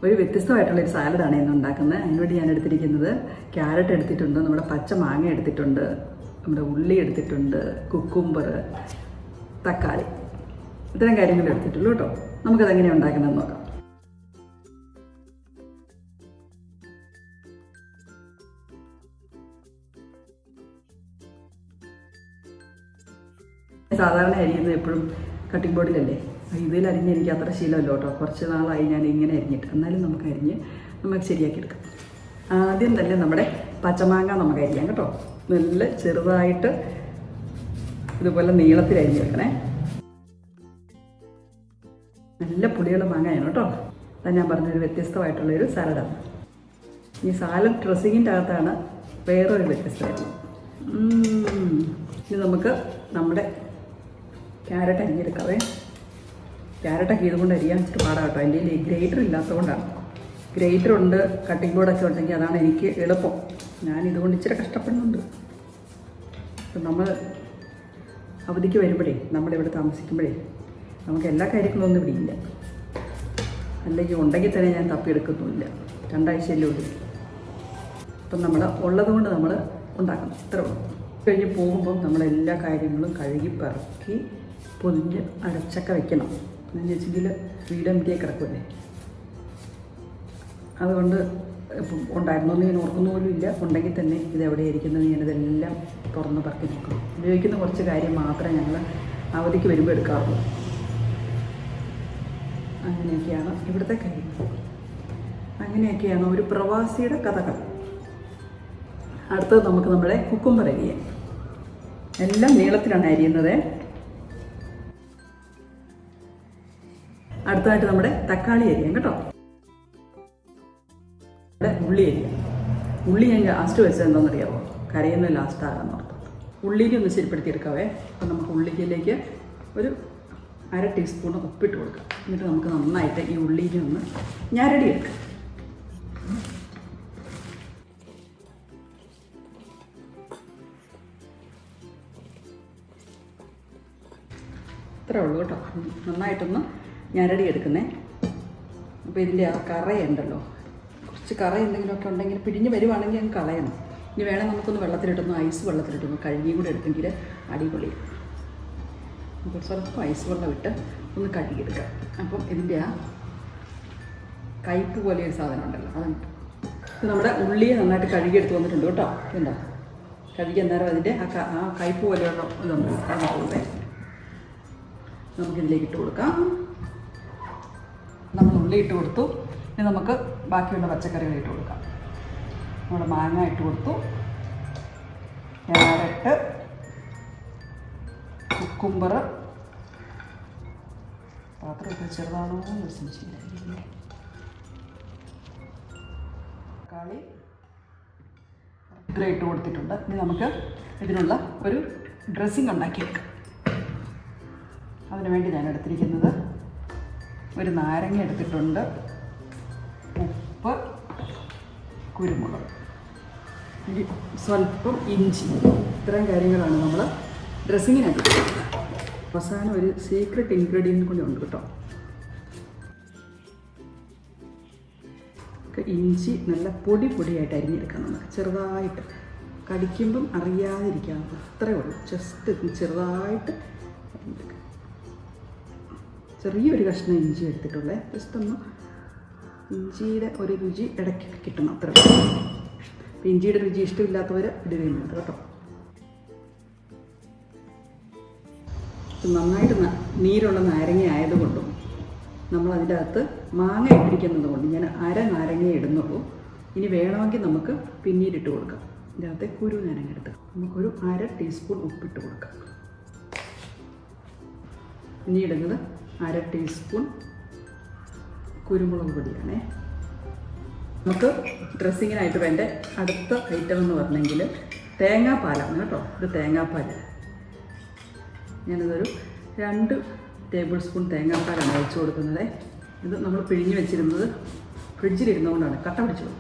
ഒരു വ്യത്യസ്തമായിട്ടുള്ളൊരു സാലഡാണ് ഇന്ന് ഉണ്ടാക്കുന്നത്. അതിനുവേണ്ടി ഞാൻ എടുത്തിരിക്കുന്നത് ക്യാരറ്റ് എടുത്തിട്ടുണ്ട്, നമ്മുടെ പച്ച മാങ്ങ എടുത്തിട്ടുണ്ട്, നമ്മുടെ ഉള്ളി എടുത്തിട്ടുണ്ട്, കുക്കുംബർ, തക്കാളി, ഇത്തരം കാര്യങ്ങൾ എടുത്തിട്ടുള്ളൂ കേട്ടോ. നമുക്കതെങ്ങനെയാണ് ഉണ്ടാക്കുന്നതെന്ന് നോക്കാം. സാധാരണ അരിയുന്നത് എപ്പോഴും കട്ടിംഗ് ബോർഡിലല്ലേ, ഇതിൽ അരിഞ്ഞ് എനിക്ക് അത്ര ശീലമല്ലോ കേട്ടോ. കുറച്ച് നാളായി ഞാൻ ഇങ്ങനെ അരിഞ്ഞിട്ട്. എന്നാലും നമുക്ക് ശരിയാക്കി എടുക്കാം. ആദ്യം തന്നെ നമ്മുടെ പച്ചമാങ്ങ നമുക്ക് അരിയാം കേട്ടോ. നല്ല ചെറുതായിട്ട് ഇതുപോലെ നീളത്തിൽ അരിഞ്ഞ് വെക്കണേ. നല്ല പുളിയുള്ള മാങ്ങയാണ് കേട്ടോ. അത് ഞാൻ പറഞ്ഞൊരു വ്യത്യസ്തമായിട്ടുള്ളൊരു സാലഡാണ്. ഈ സാലഡ് ഡ്രസ്സിങ്ങിൻ്റെ അകത്താണ് വേറൊരു വ്യത്യസ്തമായിട്ടുള്ളത്. ഇനി നമുക്ക് നമ്മുടെ ക്യാരറ്റ് അരിഞ്ഞെടുക്കാവേ. ക്യാരറ്റൊക്കെ ഇതുകൊണ്ട് അരിയാൻ ഇച്ചിരി പാടാം കേട്ടോ. എൻ്റെ കയ്യിൽ ഗ്രേറ്റർ ഇല്ലാത്തതുകൊണ്ടാണ്. ഗ്രേറ്റർ ഉണ്ട്, കട്ടിംഗ് ബോർഡൊക്കെ ഉണ്ടെങ്കിൽ അതാണ് എനിക്ക് എളുപ്പം. ഞാൻ ഇതുകൊണ്ട് ഇച്ചിരി കഷ്ടപ്പെടുന്നുണ്ട്. അപ്പം നമ്മൾ അവധിക്ക് വരുമ്പോഴേ, നമ്മളിവിടെ താമസിക്കുമ്പോഴേ, നമുക്ക് എല്ലാ കാര്യങ്ങളൊന്നും ഇവിടെ ഇല്ല. അല്ലെങ്കിൽ ഉണ്ടെങ്കിൽ തന്നെ ഞാൻ തപ്പിയെടുക്കുന്നുമില്ല. 2 ആഴ്ചയല്ലേ ഉള്ളൂ. അപ്പം നമ്മൾ ഉള്ളത് കൊണ്ട് നമ്മൾ ഉണ്ടാക്കണം, ഇത്ര ഉള്ളൂ. കഴിഞ്ഞ് പോകുമ്പം നമ്മളെല്ലാ കാര്യങ്ങളും കഴുകി പറക്കി പൊതിഞ്ഞ് അടച്ചൊക്കെ വെക്കണം. എന്ന് വെച്ചെങ്കിൽ വീടെമ്പറ്റിയെ കിടക്കുമല്ലേ. അതുകൊണ്ട് ഇപ്പം ഉണ്ടായിരുന്നൊന്നും ഞാൻ ഓർക്കുന്ന പോലും ഇല്ല. ഉണ്ടെങ്കിൽ തന്നെ ഇത് എവിടെയായിരിക്കുന്നത് ഞാനിതെല്ലാം തുറന്ന് പറക്കി നോക്കണം. ഉപയോഗിക്കുന്ന കുറച്ച് കാര്യം മാത്രമേ ഞങ്ങൾ അവധിക്ക് വരുമ്പോൾ എടുക്കാറുള്ളൂ. അങ്ങനെയൊക്കെയാണ് ഇവിടുത്തെ കാര്യങ്ങൾ. അങ്ങനെയൊക്കെയാണ് ഒരു പ്രവാസിയുടെ കഥകൾ. അടുത്തത് നമുക്ക് നമ്മുടെ കുക്കുംബർ അരിയാം. എല്ലാം നീളത്തിലാണ് അരിയുന്നത്. അടുത്തതായിട്ട് നമ്മുടെ തക്കാളി അരിയാം കേട്ടോ. ഇവിടെ ഉള്ളി അരിയാം. ഉള്ളി ഞാൻ ലാസ്റ്റ് വെച്ചത് എന്താണെന്നറിയാമോ? കരയുന്ന ലാസ്റ്റ് ആകാമെന്ന് ഓർത്ത്. ഉള്ളിക്ക് ഒന്ന് ശരിപ്പെടുത്തിയെടുക്കാവേ. അപ്പം നമുക്ക് ഉള്ളിക്കിലേക്ക് ഒരു 1/2 ടീസ്പൂൺ ഉപ്പിട്ട് കൊടുക്കാം. എന്നിട്ട് നമുക്ക് നന്നായിട്ട് ഈ ഉള്ളിക്ക് ഒന്ന് ഞരടിയെടുക്കാം. ഇത്രേ ഉള്ളൂ കേട്ടോ. നന്നായിട്ടൊന്ന് ഞരടി എടുക്കുന്നേ. അപ്പോൾ ഇതിൻ്റെ ആ കറയുണ്ടല്ലോ, കുറച്ച് കറ എന്തെങ്കിലുമൊക്കെ ഉണ്ടെങ്കിൽ പിഴിഞ്ഞ് വരുവാണെങ്കിൽ അങ്ങ് കളയണം. ഇനി വേണം നമുക്കൊന്ന് വെള്ളത്തിലിട്ടൊന്ന് ഐസ് വെള്ളത്തിലിട്ടൊന്ന് കഴുകിയും കൂടെ എടുത്തെങ്കിൽ അടിപൊളി. അപ്പോൾ സ്വല്പം ഐസ് വെള്ളം ഇട്ട് ഒന്ന് കഴുകിയെടുക്കാം. അപ്പം ഇതിൻ്റെ ആ കയ്പ്പ് പോലെ ഒരു സാധനം ഉണ്ടല്ലോ, അതുണ്ട്. ഇത് നമ്മുടെ ഉള്ളിയെ നന്നായിട്ട് കഴുകിയെടുത്ത് വന്നിട്ടുണ്ട് കേട്ടോ. ഇതുണ്ടോ, കഴുകി അന്നേരം അതിൻ്റെ ആ കയ്പ്പ് പോലെയുള്ള ഇതുണ്ട്. അതുപോലെ നമുക്കിതിലേക്ക് ഇട്ട് കൊടുക്കാം. നമ്മൾ ഉള്ളി ഇട്ട് കൊടുത്തു. ഇനി നമുക്ക് ബാക്കിയുള്ള പച്ചക്കറികൾ ഇട്ട് കൊടുക്കാം. നമ്മുടെ മാങ്ങ ഇട്ട് കൊടുത്തു, ക്യാരറ്റ്, കുക്കുംബർ, പാത്രമൊക്കെ ചെറുതാണോ സംശയമില്ല, തക്കാളി ഇത്ര ഇട്ട് കൊടുത്തിട്ടുണ്ട്. ഇനി നമുക്ക് ഇതിനുള്ള ഒരു ഡ്രസ്സിങ് ഉണ്ടാക്കിയെടുക്കാം. അതിനുവേണ്ടി ഞാൻ എടുത്തിരിക്കുന്നത് ഒരു നാരങ്ങ എടുത്തിട്ടുണ്ട്, ഉപ്പ്, കുരുമുളക്, സ്വല്പം ഇഞ്ചി. ഇത്രയും കാര്യങ്ങളാണ് നമ്മൾ ഡ്രസ്സിങ്ങിനായിട്ട് കൊടുക്കുന്നത്. അവസാനം ഒരു സീക്രട്ട് ഇൻഗ്രീഡിയൻറ്റ് കൂടി ഉണ്ട് കേട്ടോ. ഇഞ്ചി നല്ല പൊടിയായിട്ട് അരിഞ്ഞെടുക്കണം. നമുക്ക് ചെറുതായിട്ട് കടിക്കുമ്പം അറിയാതിരിക്കാം, അത്രയേ ഉള്ളൂ. ജസ്റ്റ് ചെറുതായിട്ട് അരിഞ്ഞെടുക്കാം. ചെറിയൊരു കഷ്ണം ഇഞ്ചി എടുത്തിട്ടുള്ളേ. ജസ്റ്റ് ഒന്ന് ഇഞ്ചിയുടെ ഒരു രുചി ഇടയ്ക്ക് കിട്ടണം, അത്ര. അപ്പം ഇഞ്ചിയുടെ രുചി ഇഷ്ടമില്ലാത്തവർ ഇടുകയുണ്ട് കേട്ടോ. നന്നായിട്ട് നീരുള്ള നാരങ്ങ ആയതുകൊണ്ടും നമ്മൾ അതിൻ്റെ അകത്ത് മാങ്ങ ഇട്ടിരിക്കുന്നത് കൊണ്ട് ഞാൻ 1/2 നാരങ്ങ ഇടുന്നുള്ളൂ. ഇനി വേണമെങ്കിൽ നമുക്ക് പിന്നീടിട്ട് കൊടുക്കാം. ഇതിൻ്റെ അകത്തെ കുരു നാരങ്ങ എടുത്ത് നമുക്കൊരു 1/2 ടീസ്പൂൺ ഉപ്പിട്ട് കൊടുക്കാം. ഇനി ഇടുന്നത് 1/2 ടീസ്പൂൺ കുരുമുളക് പൊടിയാണേ. നമുക്ക് ഡ്രസ്സിങ്ങിനായിട്ട് വേണ്ട അടുത്ത ഐറ്റം എന്ന് പറഞ്ഞെങ്കിൽ തേങ്ങാപ്പാലാണ് കേട്ടോ. ഇത് തേങ്ങാപ്പാൽ. ഞാനിതൊരു 2 ടേബിൾ സ്പൂൺ തേങ്ങാപ്പാലാണ് ഒഴിച്ചു കൊടുക്കുന്നത്. ഇത് നമ്മൾ പിഴിഞ്ഞ് വെച്ചിരുന്നത് ഫ്രിഡ്ജിലിരുന്നുകൊണ്ടാണ് കട്ട പിടിച്ചത്,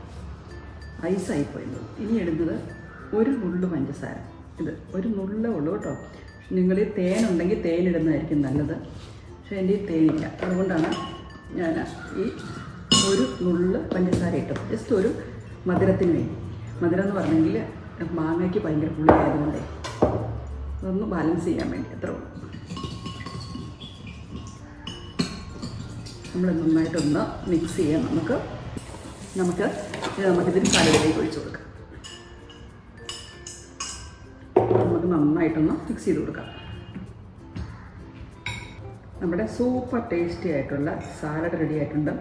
ഐസായിപ്പോയത്. ഇനി എടുക്കുന്നത് ഒരു നുള്ളു പഞ്ചസാര. ഇത് ഒരു നുള്ളേ ഉള്ളൂ കേട്ടോ. നിങ്ങൾ തേനുണ്ടെങ്കിൽ തേനിടുന്നതായിരിക്കും നല്ലത്. പക്ഷേ എൻ്റെ ഈ തേനില്ല, അതുകൊണ്ടാണ് ഞാൻ ഈ ഒരു നുള്ള് പഞ്ചസാര ഇട്ടു, ജസ്റ്റ് ഒരു മധുരത്തിന് വേണ്ടി. മധുരം എന്ന് പറഞ്ഞെങ്കിൽ മാങ്ങയ്ക്ക് ഭയങ്കര പുളിയായതുകൊണ്ടേ അതൊന്ന് ബാലൻസ് ചെയ്യാൻ വേണ്ടി അത്രേ ഉള്ളൂ. നമ്മൾ നന്നായിട്ടൊന്ന് മിക്സ് ചെയ്യാം. നമുക്കിതിന് സാലഡിലേക്ക് ഒഴിച്ചു കൊടുക്കാം. നമുക്ക് നന്നായിട്ടൊന്ന് മിക്സ് ചെയ്ത് കൊടുക്കാം. നമ്മുടെ സൂപ്പർ ടേസ്റ്റി ആയിട്ടുള്ള സാലഡ് റെഡി ആയിട്ടുണ്ട്.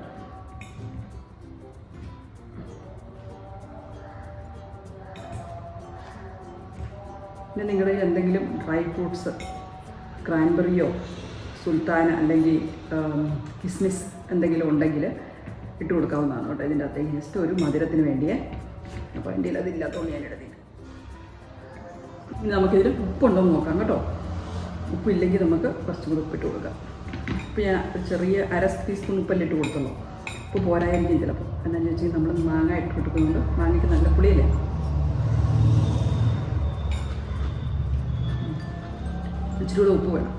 പിന്നെ നിങ്ങളുടെ എന്തെങ്കിലും ഡ്രൈ ഫ്രൂട്ട്സ്, ക്രാൻബെറിയോ സുൽത്താന അല്ലെങ്കിൽ കിസ്മിസ് എന്തെങ്കിലും ഉണ്ടെങ്കിൽ ഇട്ട് കൊടുക്കാവുന്നതാണ് കേട്ടോ ഇതിൻ്റെ അകത്തേക്ക്. ജസ്റ്റ് ഒരു മധുരത്തിന് വേണ്ടിയേ. അപ്പോൾ എൻ്റെ അതില്ലാത്തതുകൊണ്ട് ഞാൻ എടുത്തില്ല. ഇനി നമുക്കിതിൽ ഉപ്പുണ്ടോയെന്ന് നോക്കാം കേട്ടോ. ഉപ്പില്ലെങ്കിൽ നമുക്ക് കുറച്ചും കൂടി ഉപ്പിട്ട് കൊടുക്കാം. ഇപ്പോൾ ഞാൻ ചെറിയ 1/2 ടീസ്പൂൺ ഉപ്പല്ലേ ഇട്ട് കൊടുത്തുള്ളൂ. ഉപ്പ് പോരായിരിക്കും ചിലപ്പോൾ. എന്താണെന്ന് വെച്ചാൽ നമ്മൾ മാങ്ങ ഇട്ട് കൊടുക്കുന്നുണ്ട്. മാങ്ങയ്ക്ക് നല്ല പുളിയല്ലേ. ഇച്ചിരി കൂടെ ഉപ്പ് വേണം.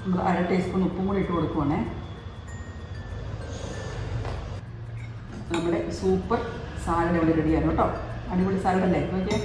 നമ്മൾ 1/2 ടീസ്പൂൺ ഉപ്പും കൂടി ഇട്ട് കൊടുക്കുവാണേ. നമ്മുടെ സൂപ്പർ സാലഡ് ഇവിടെ റെഡിയാണ് കേട്ടോ. അടിപൊളി സാലഡ് അല്ലേ? നോക്കിയേ.